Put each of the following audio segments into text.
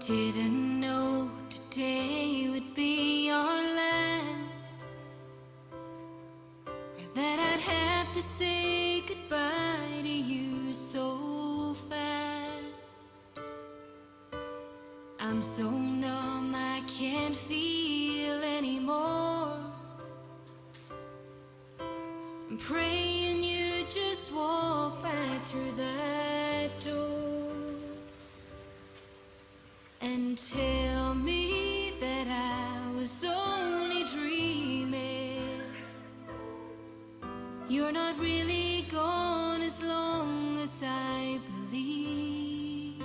Didn't know today would be our last, or that I'd have to say goodbye to you so fast. I'm so numb I can't feel anymore. I'm praying you just walk back through that door and tell me that I was only dreaming. You're not really gone as long as I believe.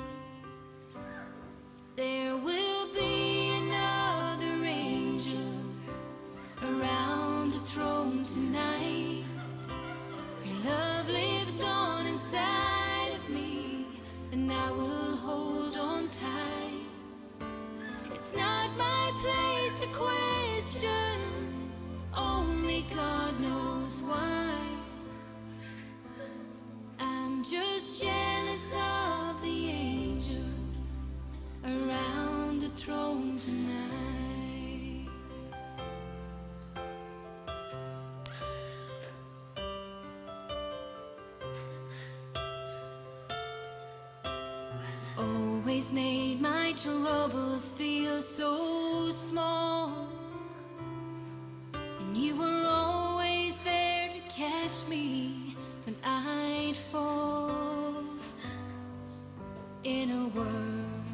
There will be another angel around the throne tonight. Your love lives on inside of me, and I will hold on tight. It's not my place to question, only God knows why. I'm just jealous of the angels around the throne tonight. Always made my troubles feel so small, and you were always there to catch me when I'd fall. In a world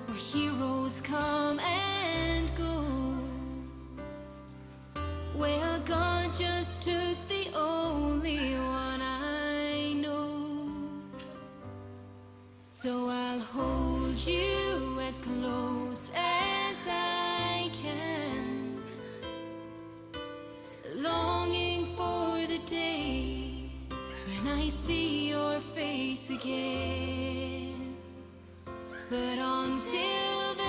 where heroes come and go, well, God just took the only one I know. So I'll hold you as close as I can, longing for the day when I see your face again. But until then,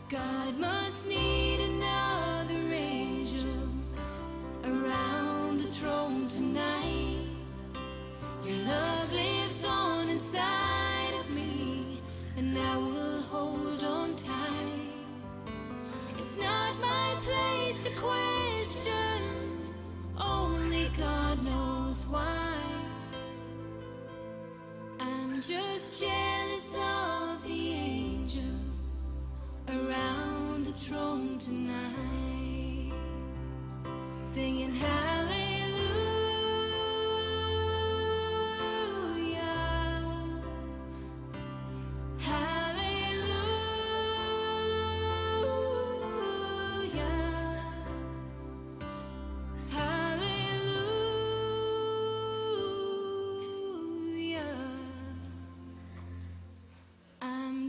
God must need another angel around the throne tonight. Your love lives on inside of me, and I will hold on tight. It's not my place to question, only God knows why. I'm just jealous of the angels around the throne tonight, singing hallelujah.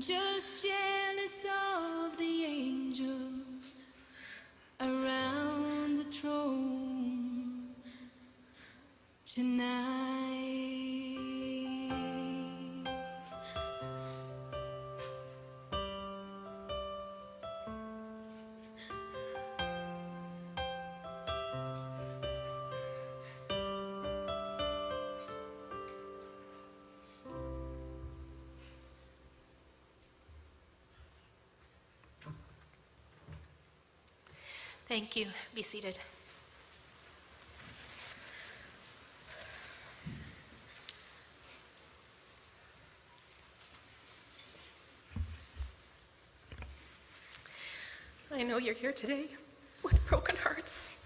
Just jealous of the angels around the throne tonight. Thank you. Be seated. I know you're here today with broken hearts.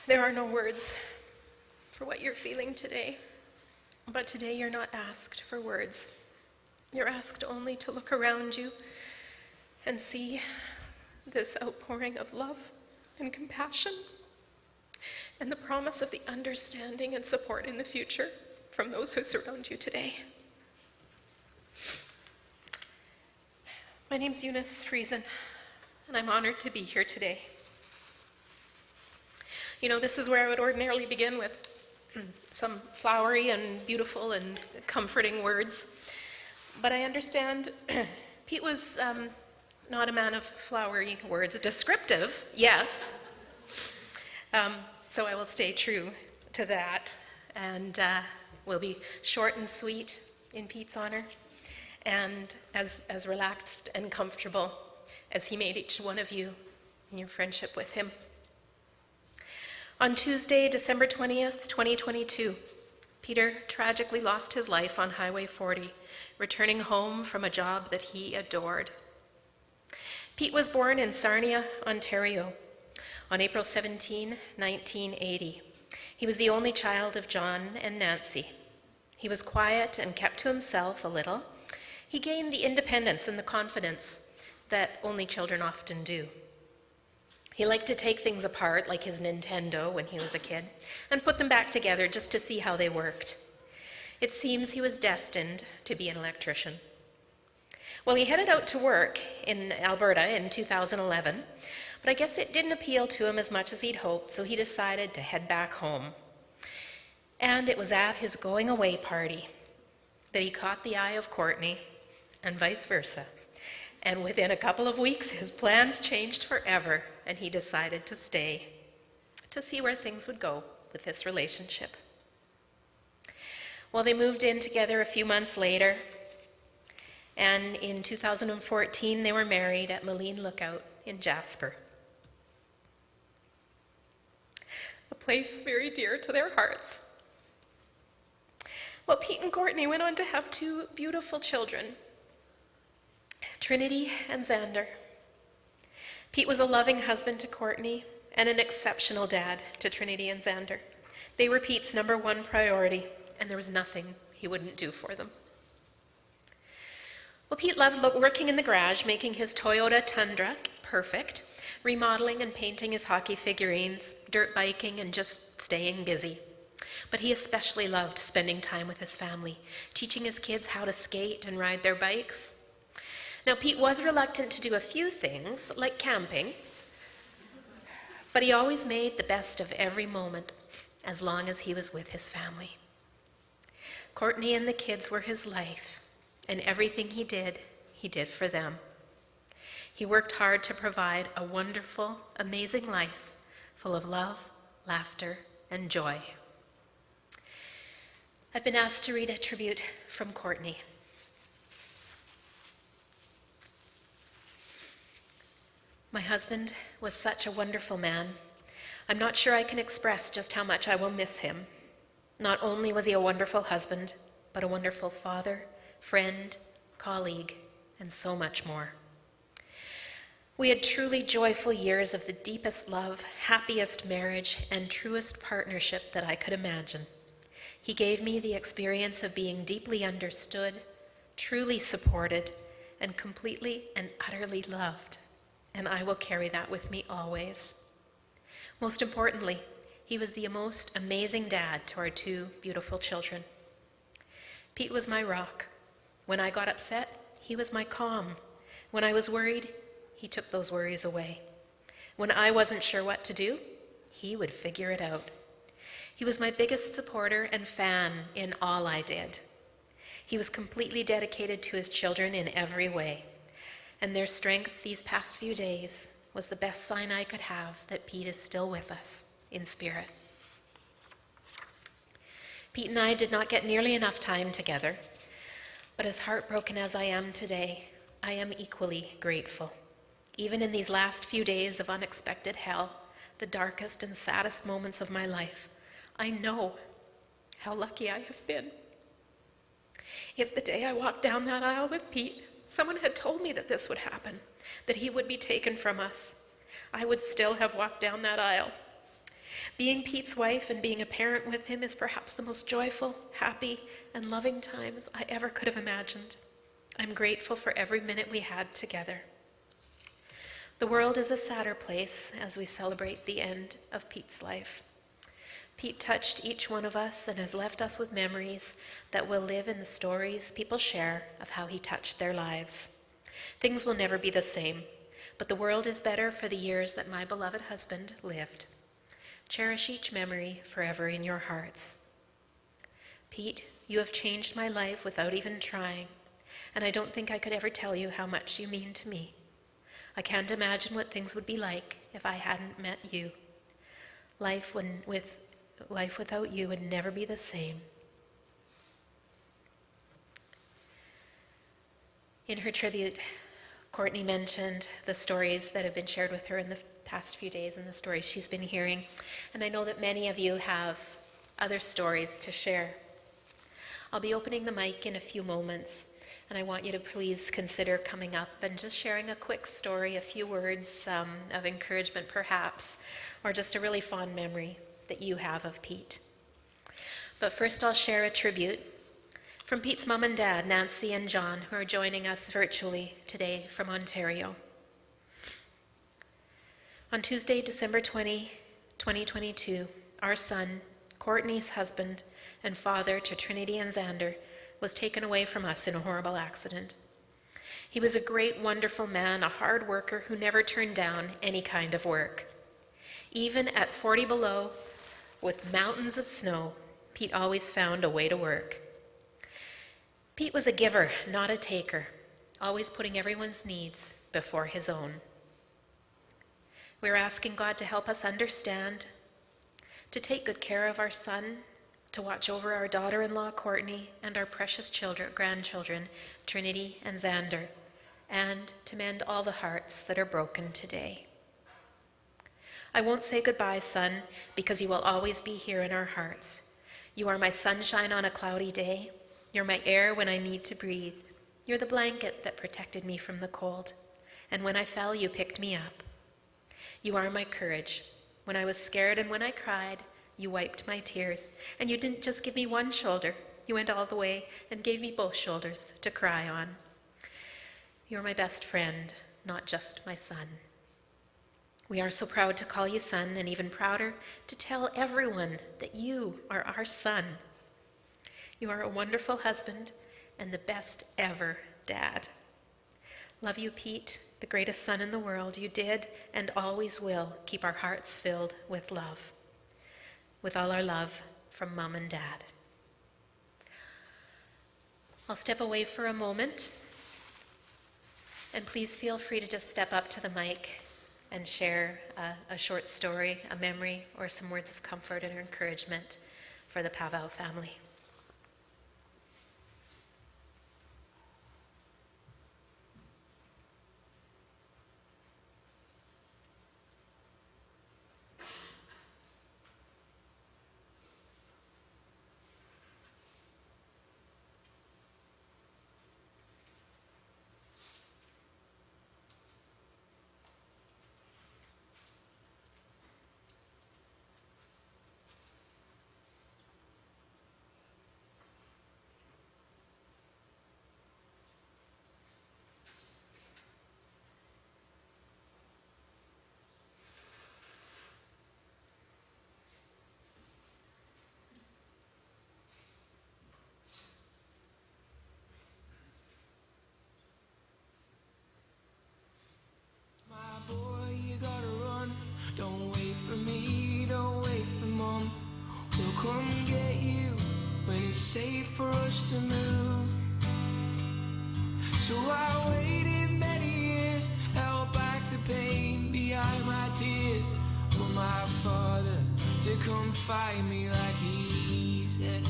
There are no words for what you're feeling today, but today you're not asked for words. You're asked only to look around you and see this outpouring of love and compassion and the promise of the understanding and support in the future from those who surround you today. My name's Eunice Friesen, and I'm honored to be here today. You know, this is where I would ordinarily begin with some flowery and beautiful and comforting words, but I understand Pete was not a man of flowery words. Descriptive, yes. So I will stay true to that, and we'll be short and sweet in Pete's honor, and as relaxed and comfortable as he made each one of you in your friendship with him. On Tuesday, December 20th, 2022, Peter tragically lost his life on Highway 40, returning home from a job that he adored. Pete was born in Sarnia, Ontario, on April 17, 1980. He was the only child of John and Nancy. He was quiet and kept to himself a little. He gained the independence and the confidence that only children often do. He liked to take things apart, like his Nintendo when he was a kid, and put them back together just to see how they worked. It seems he was destined to be an electrician. Well, he headed out to work in Alberta in 2011, but I guess it didn't appeal to him as much as he'd hoped, so he decided to head back home. And it was at his going away party that he caught the eye of Courtney, and vice versa. And within a couple of weeks, his plans changed forever, and he decided to stay to see where things would go with this relationship. Well, they moved in together a few months later, and in 2014, they were married at Moline Lookout in Jasper, a place very dear to their hearts. Well, Pete and Courtney went on to have two beautiful children, Trinity and Xander. Pete was a loving husband to Courtney and an exceptional dad to Trinity and Xander. They were Pete's number one priority, and there was nothing he wouldn't do for them. Well, Pete loved working in the garage, making his Toyota Tundra perfect, remodeling and painting his hockey figurines, dirt biking, and just staying busy. But he especially loved spending time with his family, teaching his kids how to skate and ride their bikes. Now, Pete was reluctant to do a few things, like camping, but he always made the best of every moment, as long as he was with his family. Courtney and the kids were his life, and everything he did for them. He worked hard to provide a wonderful, amazing life full of love, laughter, and joy. I've been asked to read a tribute from Courtney. My husband was such a wonderful man. I'm not sure I can express just how much I will miss him. Not only was he a wonderful husband, but a wonderful father, friend, colleague, and so much more. We had truly joyful years of the deepest love, happiest marriage, and truest partnership that I could imagine. He gave me the experience of being deeply understood, truly supported, and completely and utterly loved. And I will carry that with me always. Most importantly, he was the most amazing dad to our two beautiful children. Pete was my rock. When I got upset, he was my calm. When I was worried, he took those worries away. When I wasn't sure what to do, he would figure it out. He was my biggest supporter and fan in all I did. He was completely dedicated to his children in every way. And their strength these past few days was the best sign I could have that Pete is still with us in spirit. Pete and I did not get nearly enough time together, but as heartbroken as I am today, I am equally grateful. Even in these last few days of unexpected hell, the darkest and saddest moments of my life, I know how lucky I have been. If the day I walked down that aisle with Pete, someone had told me that this would happen, that he would be taken from us, I would still have walked down that aisle. Being Pete's wife and being a parent with him is perhaps the most joyful, happy, and loving times I ever could have imagined. I'm grateful for every minute we had together. The world is a sadder place as we celebrate the end of Pete's life. Pete touched each one of us and has left us with memories that will live in the stories people share of how he touched their lives. Things will never be the same, but the world is better for the years that my beloved husband lived. Cherish each memory forever in your hearts. Pete, you have changed my life without even trying, and I don't think I could ever tell you how much you mean to me. I can't imagine what things would be like if I hadn't met you. Life without you would never be the same. In her tribute, Courtney mentioned the stories that have been shared with her in the past few days and the stories she's been hearing. And I know that many of you have other stories to share. I'll be opening the mic in a few moments, and I want you to please consider coming up and just sharing a quick story, a few words of encouragement perhaps, or just a really fond memory that you have of Pete. But first I'll share a tribute from Pete's mom and dad, Nancy and John, who are joining us virtually today from Ontario. On Tuesday, December 20, 2022, our son, Courtney's husband and father to Trinity and Xander, was taken away from us in a horrible accident. He was a great, wonderful man, a hard worker who never turned down any kind of work. Even at 40 below, with mountains of snow, Pete always found a way to work. Pete was a giver, not a taker, always putting everyone's needs before his own. We're asking God to help us understand, to take good care of our son, to watch over our daughter-in-law, Courtney, and our precious grandchildren, Trinity and Xander, and to mend all the hearts that are broken today. I won't say goodbye, son, because you will always be here in our hearts. You are my sunshine on a cloudy day. You're my air when I need to breathe. You're the blanket that protected me from the cold. And when I fell, you picked me up. You are my courage. When I was scared and when I cried, you wiped my tears. And you didn't just give me one shoulder. You went all the way and gave me both shoulders to cry on. You're my best friend, not just my son. We are so proud to call you son, and even prouder to tell everyone that you are our son. You are a wonderful husband and the best ever dad. Love you, Pete, the greatest son in the world. You did and always will keep our hearts filled with love. With all our love from Mom and Dad. I'll step away for a moment, and please feel free to just step up to the mic and share a short story, a memory, or some words of comfort and encouragement for the Pavao family. Don't wait for me, don't wait for Mom. We'll come get you when it's safe for us to move. So I waited many years, held back the pain behind my tears, for my father to come find me like he said.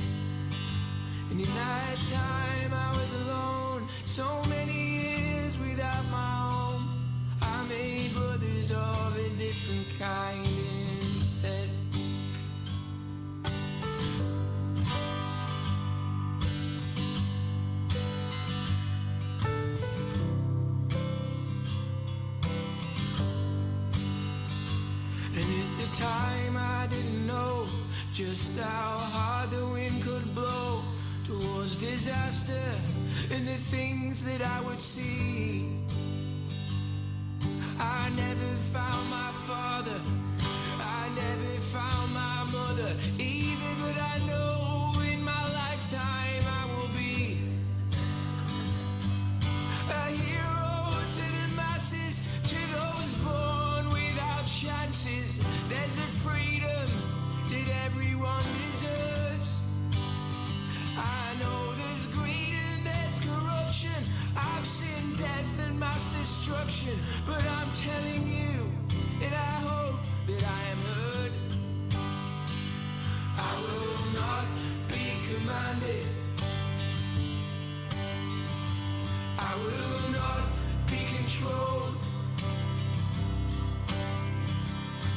And in that time I was alone, so many years without my home. I made brothers of a different kind instead. And at the time I didn't know just how hard the wind could blow towards disaster and the things that I would see. I never found my father, I never found my mother either, but I know in my lifetime I will be a hero to the masses, to those born without chances. There's a freedom that everyone deserves. I know there's greed and there's corruption, I've seen death and mass destruction, but I'm telling you, and I hope that I am heard, I will not be commanded, I will not be controlled,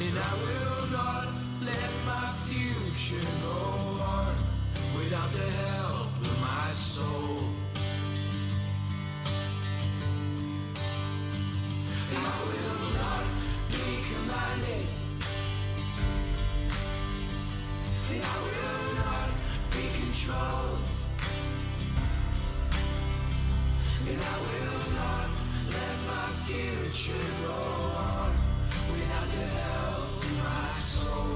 and I will not let my future go on without the help of my soul. And I will not be commanded, and I will not be controlled, and I will not let my future go on without the help of my soul.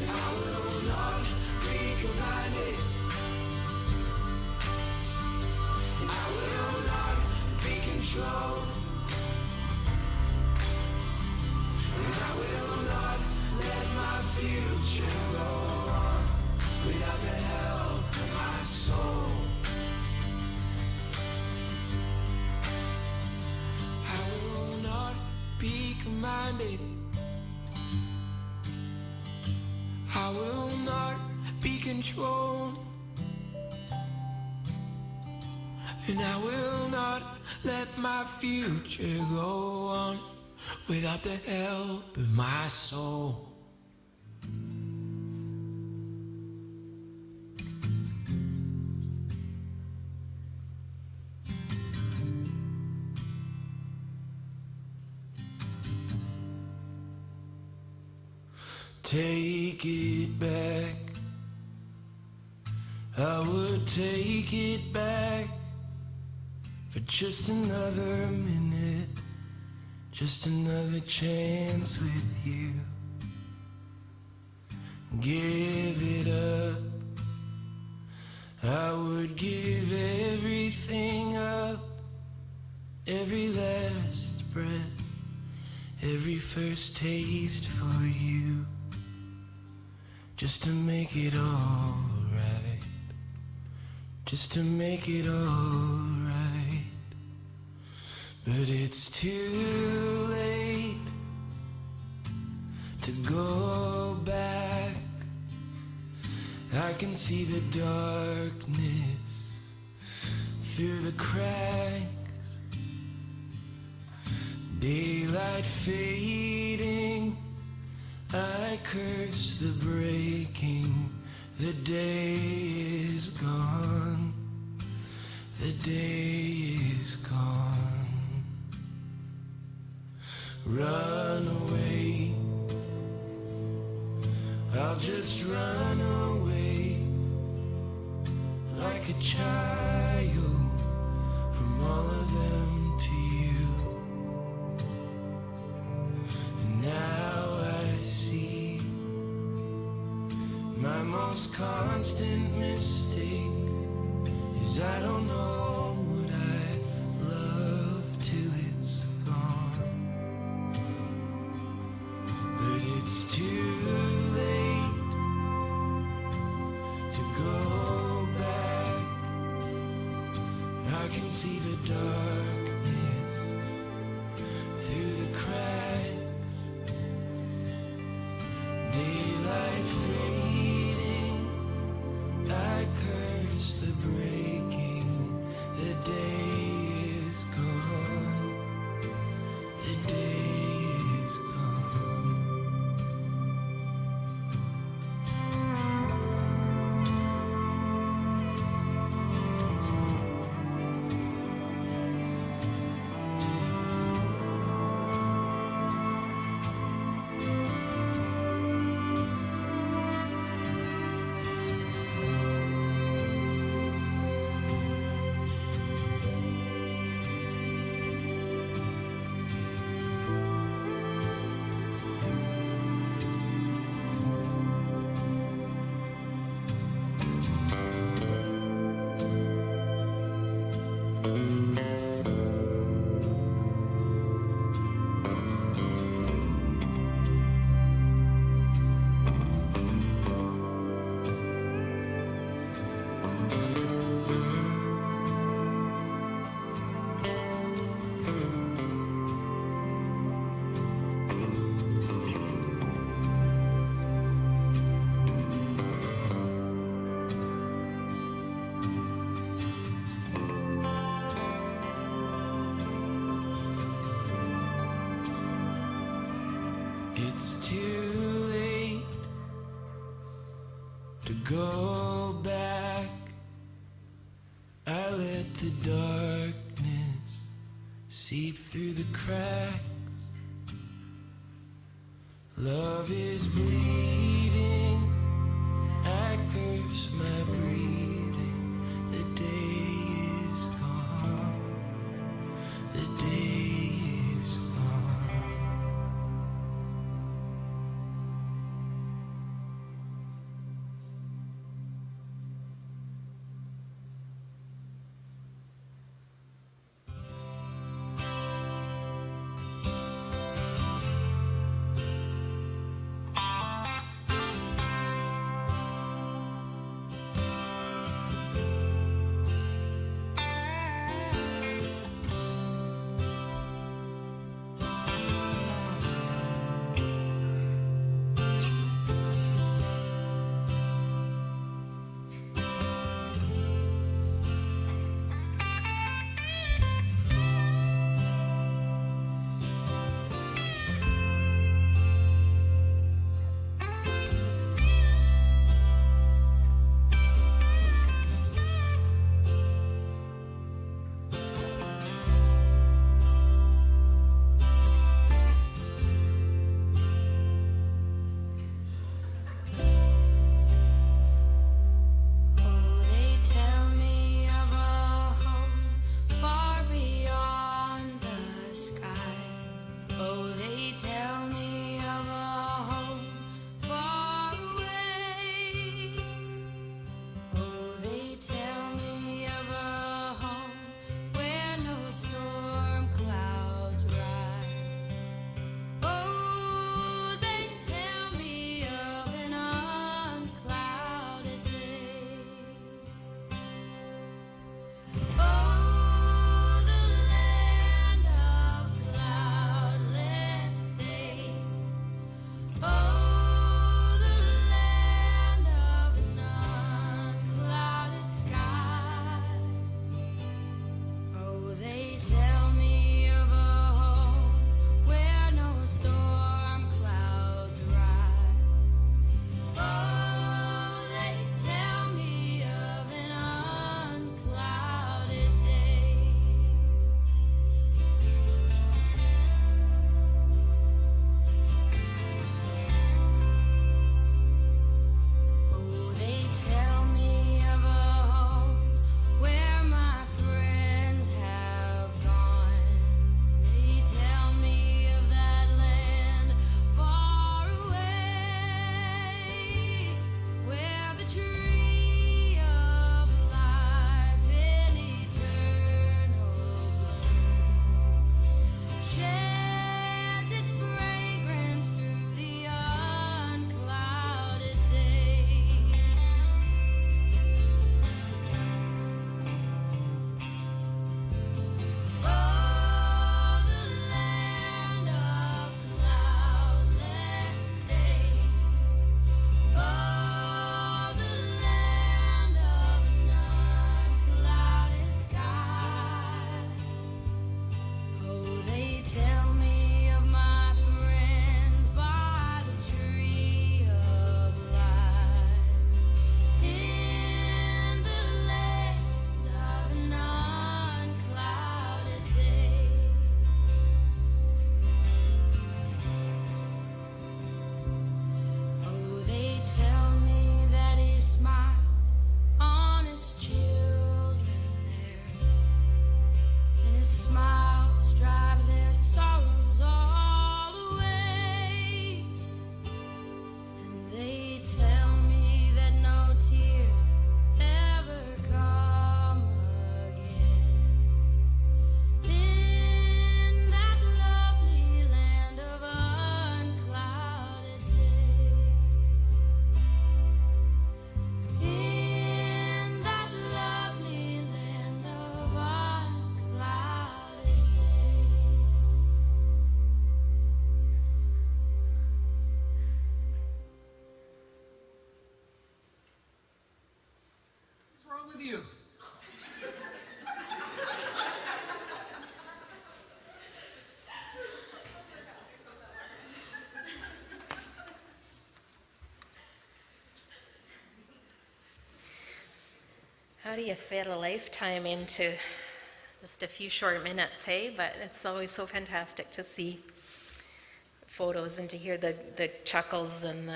And I will not be commanded, and I will not be controlled, and I will not let my future go on without the help of my soul. I will not be commanded, I will not be controlled, and I will not let my future go on without the help of my soul. Take it back, I would take it back for just another minute, just another chance with you. Give it up, I would give everything up, every last breath, every first taste for you, just to make it all right, just to make it all right. But it's too late to go back. I can see the darkness through the cracks, daylight fading, I curse the breaking. The day is gone, the day is gone. Run away, I'll just run away like a child from all of them to you. And now I see my most constant mistake is I don't know what I love till it's gone. But it's too late to go back. I can see the darkness through the cracks, daylight fading, I curse the breaking. The day is gone, the day is gone. It's too late to go back. I let the darkness seep through the cracks. Love is bleeding. I curse my breathing. The day is gone. The day is gone. How do you fit a lifetime into just a few short minutes, hey? But it's always so fantastic to see photos and to hear the chuckles and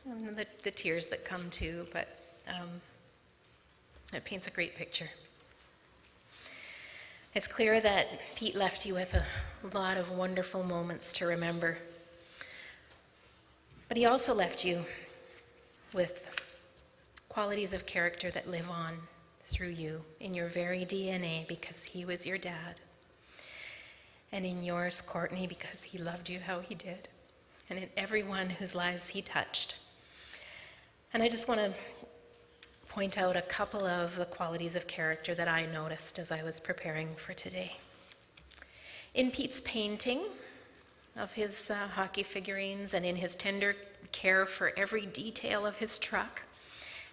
the tears that come too. But it paints a great picture. It's clear that Pete left you with a lot of wonderful moments to remember. But he also left you with qualities of character that live on through you in your very DNA, because he was your dad. And in yours, Courtney, because he loved you how he did. And in everyone whose lives he touched. And I just want to point out a couple of the qualities of character that I noticed as I was preparing for today. In Pete's painting of his hockey figurines, and in his tender care for every detail of his truck,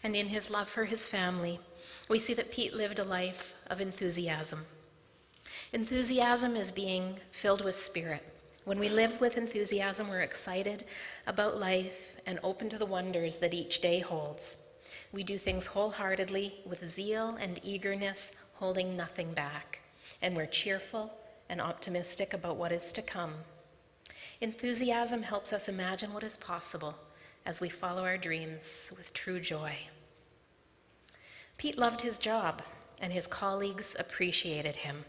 and in his love for his family, we see that Pete lived a life of enthusiasm. Enthusiasm is being filled with spirit. When we live with enthusiasm, we're excited about life and open to the wonders that each day holds. We do things wholeheartedly with zeal and eagerness, holding nothing back. And we're cheerful and optimistic about what is to come. Enthusiasm helps us imagine what is possible as we follow our dreams with true joy. Pete loved his job, and his colleagues appreciated him.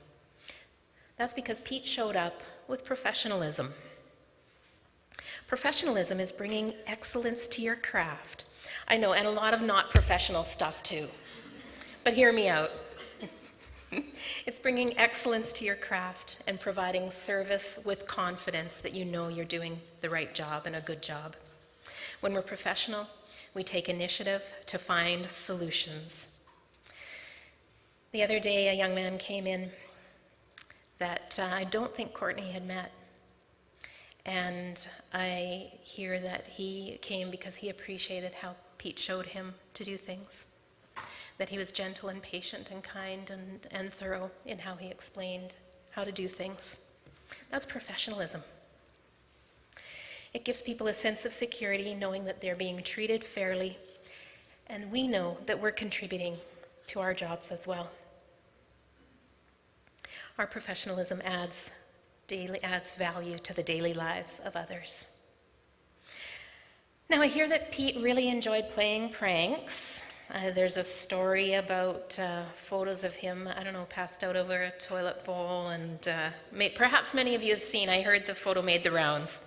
That's because Pete showed up with professionalism. Professionalism is bringing excellence to your craft. I know, and a lot of not professional stuff too. But hear me out. It's bringing excellence to your craft and providing service with confidence that you know you're doing the right job and a good job. When we're professional, we take initiative to find solutions. The other day, a young man came in that I don't think Courtney had met. And I hear that he came because he appreciated how Pete showed him to do things, that he was gentle and patient and kind and thorough in how he explained how to do things. That's professionalism. It gives people a sense of security, knowing that they're being treated fairly, and we know that we're contributing to our jobs as well. Our professionalism adds value to the daily lives of others. Now, I hear that Pete really enjoyed playing pranks. There's a story about photos of him, passed out over a toilet bowl, and perhaps many of you have seen. I heard the photo made the rounds.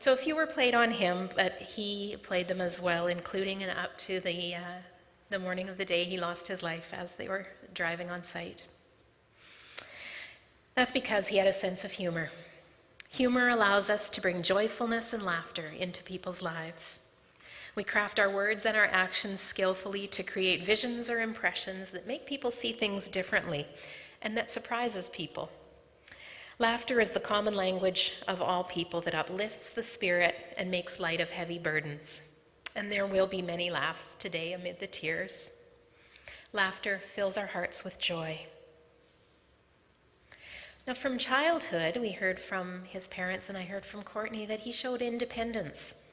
So a few were played on him, but he played them as well, including and up to the morning of the day he lost his life as they were driving on site. That's because he had a sense of humor. Humor allows us to bring joyfulness and laughter into people's lives. We craft our words and our actions skillfully to create visions or impressions that make people see things differently and that surprises people. Laughter is the common language of all people that uplifts the spirit and makes light of heavy burdens. And there will be many laughs today amid the tears. Laughter fills our hearts with joy. Now, from childhood, we heard from his parents, and I heard from Courtney, that he showed independence.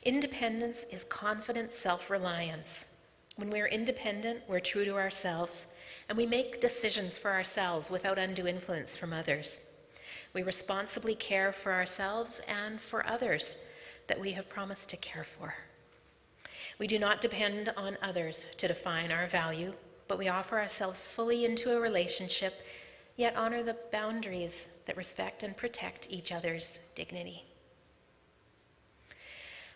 Independence is confident self-reliance. When we're independent, we're true to ourselves, and we make decisions for ourselves without undue influence from others. We responsibly care for ourselves and for others that we have promised to care for. We do not depend on others to define our value, but we offer ourselves fully into a relationship, yet honor the boundaries that respect and protect each other's dignity.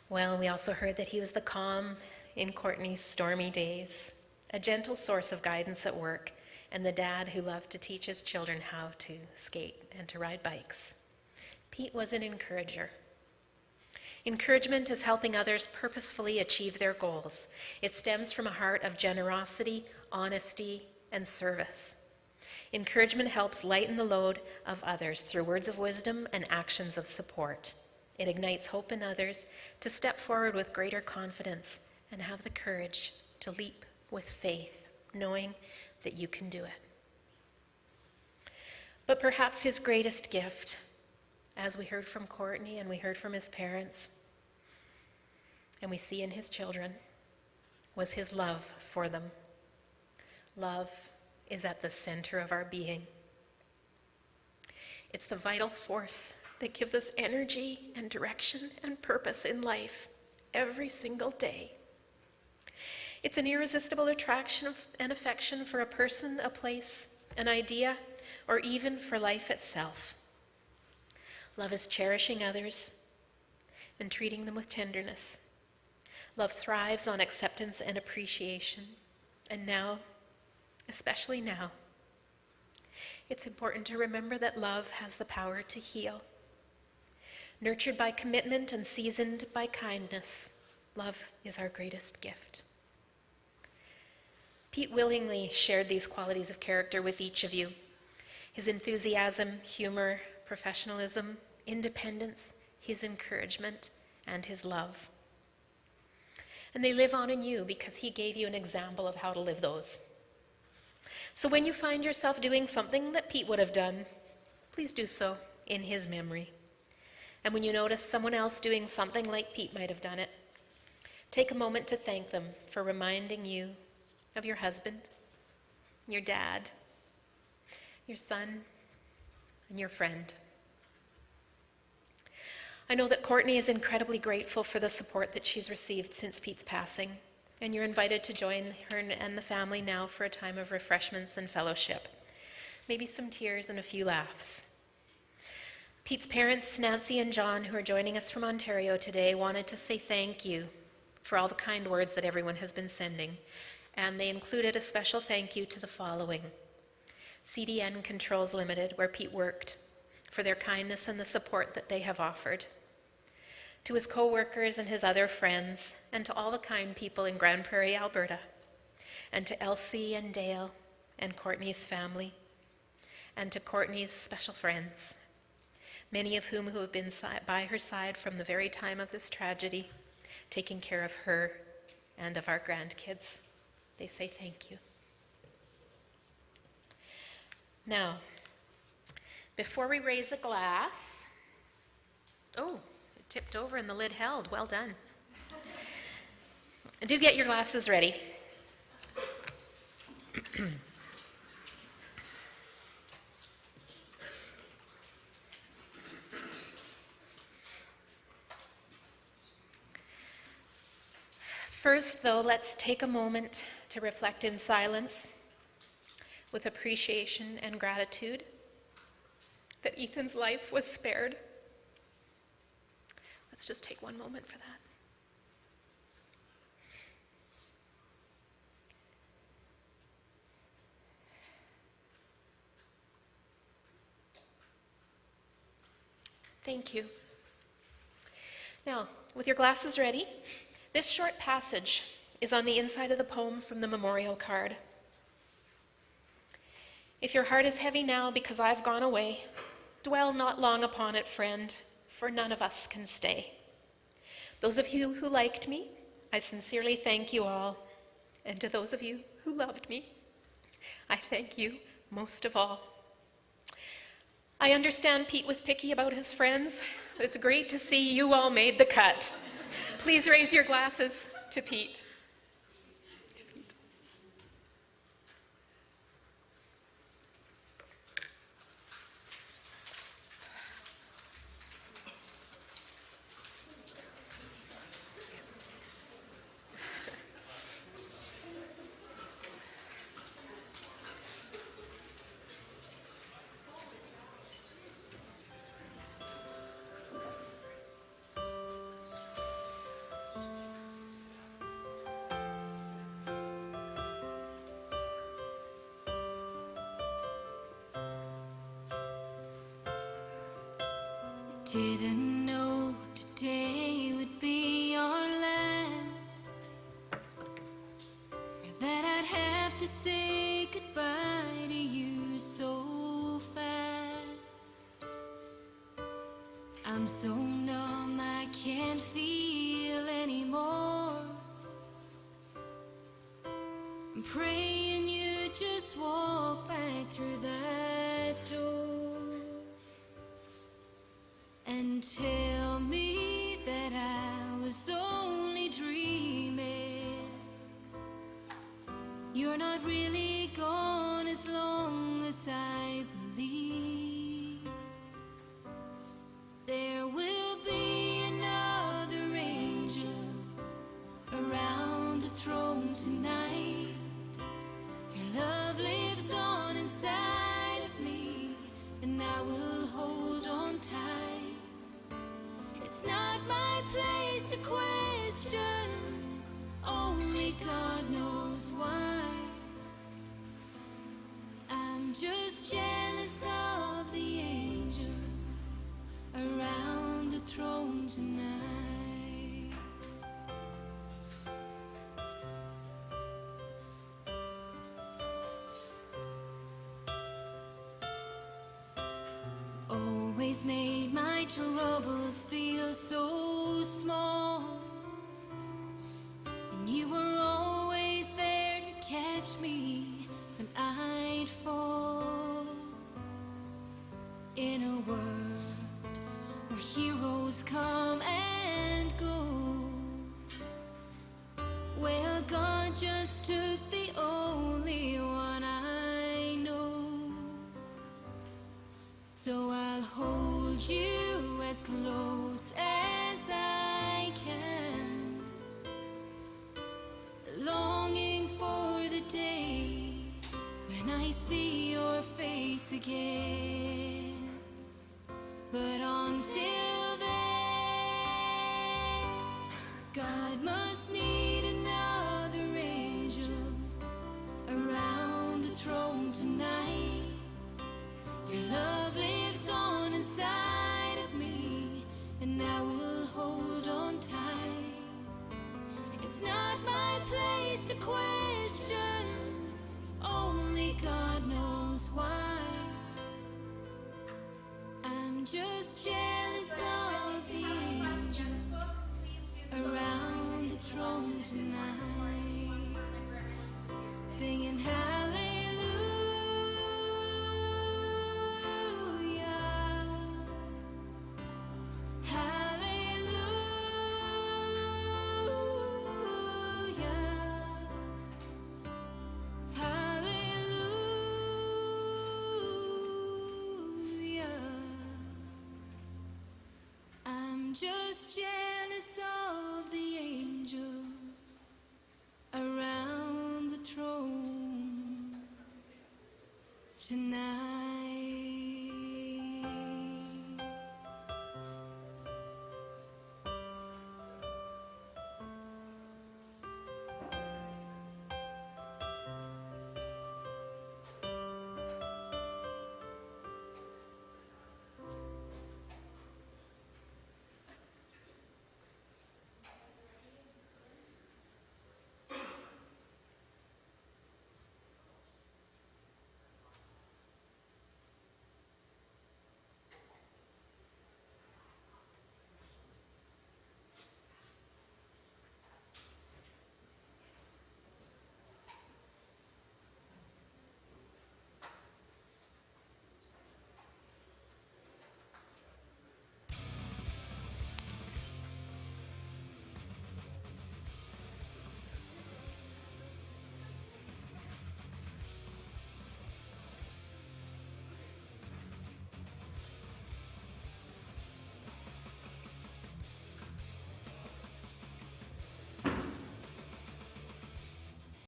Well, we also heard that he was the calm in Courtney's stormy days, a gentle source of guidance at work, and the dad who loved to teach his children how to skate and to ride bikes. Pete was an encourager. Encouragement is helping others purposefully achieve their goals. It stems from a heart of generosity, honesty, and service. Encouragement helps lighten the load of others through words of wisdom and actions of support. It ignites hope in others to step forward with greater confidence and have the courage to leap with faith, knowing that you can do it. But perhaps his greatest gift, as we heard from Courtney and we heard from his parents, and we see in his children, was his love for them Love is at the center of our being. It's the vital force that gives us energy and direction and purpose in life every single day. It's an irresistible attraction and affection for a person, a place, an idea, or even for life itself. Love is cherishing others and treating them with tenderness. Love thrives on acceptance and appreciation. And now, especially now, it's important to remember that love has the power to heal. Nurtured by commitment and seasoned by kindness, love is our greatest gift. Pete willingly shared these qualities of character with each of you. His enthusiasm, humor, professionalism, independence, his encouragement, and his love. And they live on in you because he gave you an example of how to live those. So when you find yourself doing something that Pete would have done, please do so in his memory. And when you notice someone else doing something like Pete might have done it, take a moment to thank them for reminding you of your husband, your dad, your son, and your friend. I know that Courtney is incredibly grateful for the support that she's received since Pete's passing, and you're invited to join her and the family now for a time of refreshments and fellowship. Maybe some tears and a few laughs. Pete's parents, Nancy and John, who are joining us from Ontario today, wanted to say thank you for all the kind words that everyone has been sending, and they included a special thank you to the following: CDN Controls Limited, where Pete worked, for their kindness and the support that they have offered. To his co-workers and his other friends, and to all the kind people in Grand Prairie, Alberta, and to Elsie and Dale and Courtney's family, and to Courtney's special friends, many of whom who have been by her side from the very time of this tragedy, taking care of her and of our grandkids. They say thank you. Now, before we raise a glass, oh, it tipped over and the lid held. Well done. Do get your glasses ready. First, though, let's take a moment to reflect in silence with appreciation and gratitude that Ethan's life was spared. Let's just take one moment for that. Thank you. Now, with your glasses ready, this short passage is on the inside of the poem from the memorial card. If your heart is heavy now because I've gone away, dwell not long upon it, friend, for none of us can stay. Those of you who liked me, I sincerely thank you all. And to those of you who loved me, I thank you most of all. I understand Pete was picky about his friends, but it's great to see you all made the cut. Please raise your glasses to Pete. Didn't know today would be our last, or that I'd have to say goodbye to you so fast. I'm so numb I can't feel anymore. I'm praying you just walk back through that door and tell me that I was only dreaming. You're not really why. I'm just jealous of the angels around the throne tonight. Always made my troubles feel so small, and you were always there to catch me when I'd fall. In a world where heroes come and go, well, God just took the only one I know. So I'll hold you as close as I can, longing for the day when I see your face again. But until then, God must need another angel around the throne tonight. Your love lives on inside of me, and I will hold on tight. It's not my place to question, only God knows why. I'm just jealous of the angels around the throne tonight, singing hallelujah, hallelujah, hallelujah. I'm just jealous of the angels around the throne tonight.